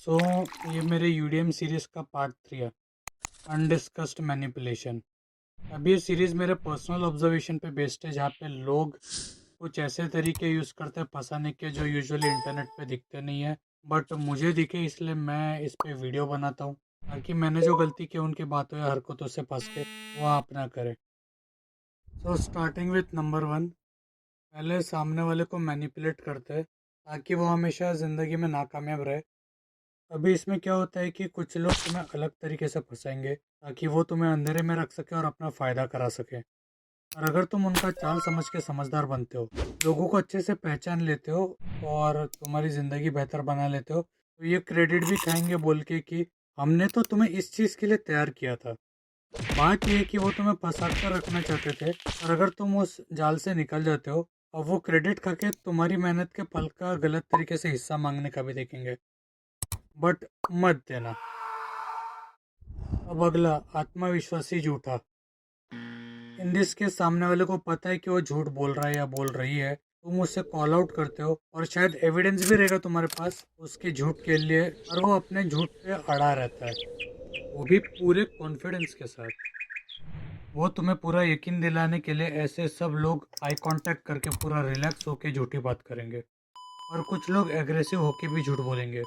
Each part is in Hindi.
सो ये मेरे यूडीएम सीरीज़ का पार्ट 3 है, अनडिस्कस्ड मैनिपुलेशन। अब ये सीरीज़ मेरे पर्सनल ऑब्जर्वेशन पे बेस्ड है, जहाँ पे लोग कुछ ऐसे तरीके यूज़ करते हैं फंसाने के जो यूजुअली इंटरनेट पे दिखते नहीं है, बट मुझे दिखे, इसलिए मैं इस पे वीडियो बनाता हूँ ताकि मैंने जो गलती की उनकी बातों या हरकतों से फंस के वो आप ना करें। सो स्टार्टिंग विथ नंबर 1, पहले सामने वाले को मैनिपुलेट करते हैं ताकि वो हमेशा ज़िंदगी में नाकामयाब रहे। अभी इसमें क्या होता है कि कुछ लोग तुम्हें अलग तरीके से फंसाएंगे ताकि वो तुम्हें अंधेरे में रख सके और अपना फ़ायदा करा सके। और अगर तुम उनका चाल समझ के समझदार बनते हो, लोगों को अच्छे से पहचान लेते हो और तुम्हारी ज़िंदगी बेहतर बना लेते हो, तो ये क्रेडिट भी खाएंगे बोल के कि हमने तो तुम्हें इस चीज़ के लिए तैयार किया था। बात यह है कि वो तुम्हें फंसा कर रखना चाहते थे, और अगर तुम उस जाल से निकल जाते हो, और वो क्रेडिट खा के तुम्हारी मेहनत के फल का गलत तरीके से हिस्सा मांगने का भी देखेंगे। बट मत देना। अब अगला, आत्मविश्वासी झूठा। इन दिस के सामने वाले को पता है कि वो झूठ बोल रहा है या बोल रही है, तुम उससे कॉल आउट करते हो और शायद एविडेंस भी रहेगा तुम्हारे पास उसके झूठ के लिए, और वो अपने झूठ पे अड़ा रहता है, वो भी पूरे कॉन्फिडेंस के साथ। वो तुम्हें पूरा यकीन दिलाने के लिए ऐसे सब लोग आई कांटेक्ट करके पूरा रिलैक्स होके झूठी बात करेंगे, और कुछ लोग एग्रेसिव होके भी झूठ बोलेंगे।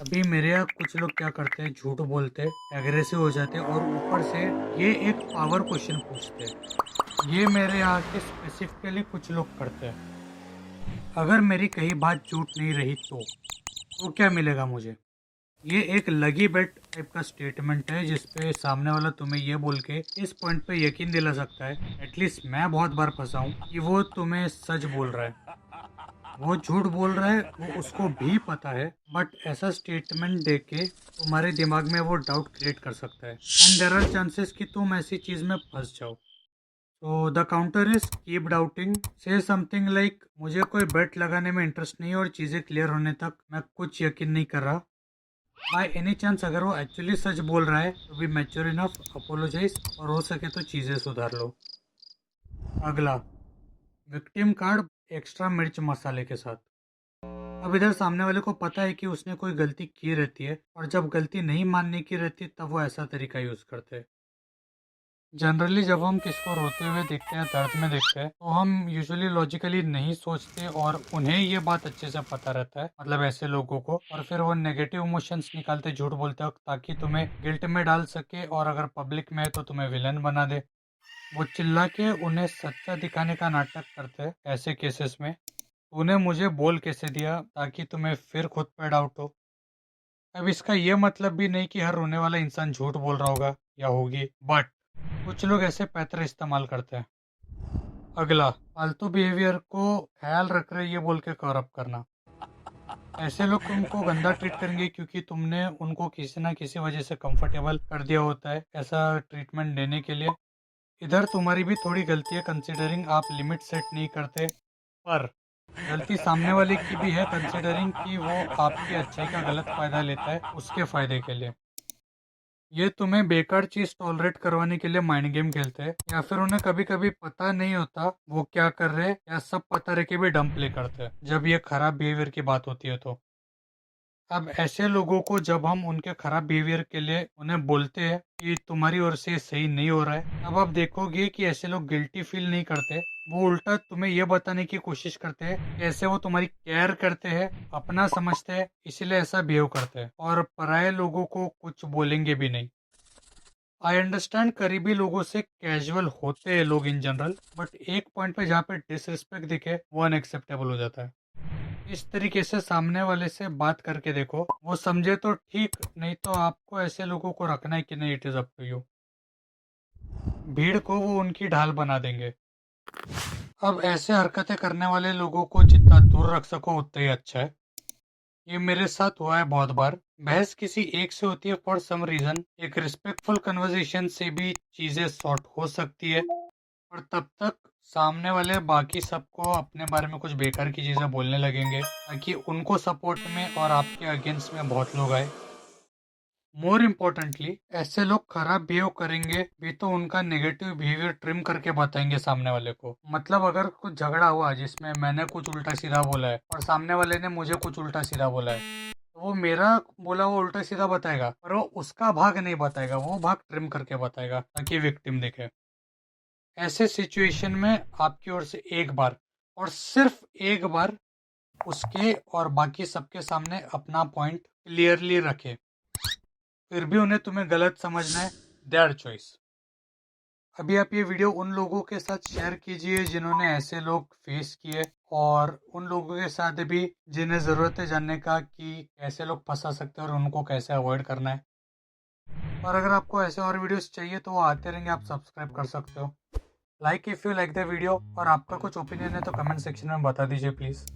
अभी मेरे यहाँ कुछ लोग क्या करते हैं, झूठ बोलते, एग्रेसिव हो जाते और ऊपर से ये एक पावर क्वेश्चन पूछते। ये मेरे यहाँ के स्पेसिफिकली कुछ लोग करते हैं। अगर मेरी कही बात झूठ नहीं रही तो क्या मिलेगा मुझे? ये एक लगी बेट टाइप का स्टेटमेंट है, जिसपे सामने वाला तुम्हें ये बोल के इस पॉइंट पे यकीन दिला सकता है, एटलीस्ट मैं बहुत बार फंसा हूँ, कि वो तुम्हें सच बोल रहा है। वो झूठ बोल रहा है, वो उसको भी पता है, बट ऐसा स्टेटमेंट देके तुम्हारे दिमाग में वो डाउट क्रिएट कर सकता है, एंड देयर आर चांसेस कि तुम ऐसी चीज में फंस जाओ। तो the counter is keep doubting, से समथिंग लाइक मुझे कोई बेट लगाने में इंटरेस्ट नहीं है और चीजें क्लियर होने तक मैं कुछ यकीन नहीं कर रहा। बाय एनी चांस अगर वो एक्चुअली सच बोल रहा है तो बी मैच्योर इनफ, अपोलोजाइज, और हो सके तो चीजें सुधार लो। अगला, विक्टिम कार्ड एक्स्ट्रा मिर्च मसाले के साथ। अब इधर सामने वाले को पता है कि उसने कोई गलती की रहती है, और जब गलती नहीं मानने की रहती तब वो ऐसा तरीका यूज करते हैं। जनरली जब हम किसको रोते हुए देखते हैं, दर्द में देखते हैं, तो हम यूजुअली लॉजिकली नहीं सोचते, और उन्हें ये बात अच्छे से पता रहता है, मतलब ऐसे लोगों को, और फिर वो नेगेटिव इमोशंस निकालते झूठ बोलते वक्त ताकि तुम्हें गिल्ट में डाल सके, और अगर पब्लिक में है तो तुम्हें विलन बना दे। वो चिल्ला के उन्हें सच्चा दिखाने का नाटक करते हैं ऐसे केसेस में। तूने मुझे बोल कैसे दिया, ताकि तुम्हें फिर खुद पे डाउट हो। अब इसका ये मतलब भी नहीं कि हर रोने वाला इंसान झूठ बोल रहा होगा या होगी, बट कुछ लोग ऐसे पैटर्न इस्तेमाल करते हैं। अगला, फालतू बिहेवियर को ख्याल रख रहे ये बोल के कवर अप करना। ऐसे लोग तुमको गंदा ट्रीट करेंगे क्योंकि तुमने उनको किसी ना किसी वजह से कंफर्टेबल कर दिया होता है ऐसा ट्रीटमेंट देने के लिए। इधर तुम्हारी भी थोड़ी गलती है, कंसिडरिंग आप लिमिट सेट नहीं करते, पर गलती सामने वाले की भी है, कंसिडरिंग कि वो आपकी अच्छाई का गलत फायदा लेता है उसके फायदे के लिए। ये तुम्हें बेकार चीज टॉलरेट करवाने के लिए माइंड गेम खेलते हैं, या फिर उन्हें कभी कभी पता नहीं होता वो क्या कर रहे हैं, या सब पता रह के भी डम प्ले करते हैं जब ये खराब बिहेवियर की बात होती है तो। अब ऐसे लोगों को जब हम उनके खराब बिहेवियर के लिए उन्हें बोलते हैं कि तुम्हारी ओर से सही नहीं हो रहा है, तब आप देखोगे कि ऐसे लोग गिल्टी फील नहीं करते, वो उल्टा तुम्हें यह बताने की कोशिश करते हैं कि ऐसे वो तुम्हारी केयर करते हैं, अपना समझते हैं, इसीलिए ऐसा बिहेव करते हैं, और पराये लोगों को कुछ बोलेंगे भी नहीं। आई अंडरस्टैंड करीबी लोगों से कैजुअल होते हैं लोग इन जनरल, बट एक पॉइंट पे जहाँ पे डिसरिस्पेक्ट दिखे वो अनएक्सेप्टेबल हो जाता है। इस तरीके से सामने वाले से बात करके देखो, वो समझे तो ठीक, नहीं तो आपको ऐसे लोगों को रखना है कि नहीं, it is up to you. भीड़ को वो उनकी ढाल बना देंगे। अब ऐसे हरकतें करने वाले लोगों को जितना दूर रख सको उतना ही अच्छा है। ये मेरे साथ हुआ है बहुत बार। बहस किसी एक से होती है फॉर सम रीजन, एक रिस्पेक्टफुल कन्वर्सेशन से भी चीजें सॉर्ट हो सकती है, और तब तक सामने वाले बाकी सबको अपने बारे में कुछ बेकार की चीजें बोलने लगेंगे ताकि उनको सपोर्ट में और आपके अगेंस्ट में बहुत लोग आए। मोर इम्पोर्टेंटली, ऐसे लोग खराब बिहेव करेंगे भी तो उनका नेगेटिव बिहेवियर ट्रिम करके बताएंगे सामने वाले को। मतलब अगर कुछ झगड़ा हुआ जिसमें मैंने कुछ उल्टा सीधा बोला है और सामने वाले ने मुझे कुछ उल्टा सीधा बोला है, तो वो मेरा बोला वो उल्टा सीधा बताएगा, पर वो उसका भाग नहीं बताएगा, वो भाग ट्रिम करके बताएगा ताकि विक्टिम दिखे। ऐसे सिचुएशन में आपकी ओर से एक बार और सिर्फ एक बार उसके और बाकी सबके सामने अपना पॉइंट क्लियरली रखे। फिर भी उन्हें तुम्हें गलत समझना है, देयर चॉइस। अभी आप ये वीडियो उन लोगों के साथ शेयर कीजिए जिन्होंने ऐसे लोग फेस किए, और उन लोगों के साथ भी जिन्हें ज़रूरत है जानने का कि कैसे लोग फंसा सकते हैं और उनको कैसे अवॉइड करना है। और अगर आपको ऐसे और वीडियोस चाहिए तो वो आते रहेंगे, आप सब्सक्राइब कर सकते हो। Like if you like the video, और आपका कुछ ओपिनियन है तो कमेंट सेक्शन में बता दीजिए प्लीज़।